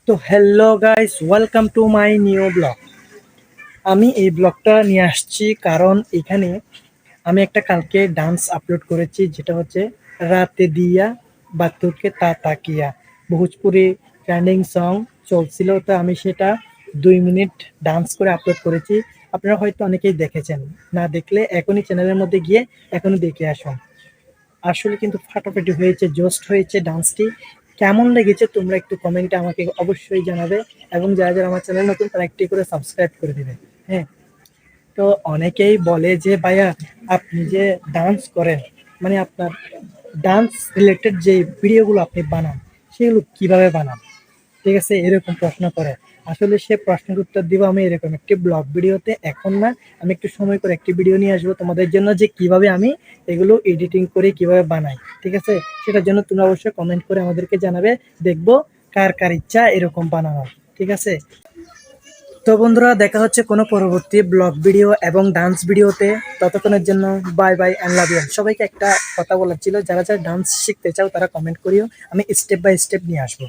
তো hello guys, welcome to my new blog. আমি এই ব্লগটা নিয়ে আসছি কারণ এখানে আমি একটা কালকে ডান্স আপলোড করেছি, যেটা হচ্ছে রাতে দিয়া বাতুকে তা তাকিয়া, ভোজপুরি ট্রেন্ডিং সং চলছিল। তো আমি সেটা 2 মিনিট ডান্স করে আপলোড করেছি। আপনারা হয়তো অনেকেই দেখেছেন, না দেখলে এখনই চ্যানেলের মধ্যে গিয়ে এখনই দেখে আসুন। আসলে কিন্তু ফাটাফাটি হয়েছে, জোস্ট হয়েছে ডান্সটি। কেমন লেগেছে তোমরা একটু কমেন্টে আমাকে অবশ্যই জানাবে, এবং যারা যারা আমার চ্যানেল নতুন তারা একটি করে সাবস্ক্রাইব করে দিবে। হ্যাঁ, তো অনেকেই বলে যে ভাইয়া, আপনি যে ডান্স করেন, মানে আপনার ডান্স রিলেটেড যে ভিডিওগুলো আপনি বানান, সেগুলো কিভাবে বানান? ঠিক আছে, এরকম প্রশ্ন করে। আসলে সে প্রশ্নের উত্তর দিব আমি এরকম একটি ব্লগ ভিডিওতে, এখন না। আমি একটু সময় করে একটি ভিডিও নিয়ে আসবো তোমাদের জন্য, যে কিভাবে আমি এগুলো এডিটিং করে কিভাবে বানাই। ঠিক আছে, সেটার জন্য তোমরা অবশ্যই কমেন্ট করে আমাদেরকে জানাবে, দেখবো কার কার ইচ্ছা এরকম বানানোর। ঠিক আছে, তো বন্ধুরা, দেখা হচ্ছে কোনো পরবর্তী ব্লগ ভিডিও এবং ডান্স ভিডিওতে। ততক্ষণের জন্য bye bye and love you. সবাইকে একটা কথা বলার ছিল, যারা যারা ডান্স শিখতে চাও তারা কমেন্ট করিও, আমি স্টেপ বাই স্টেপ নিয়ে আসবো।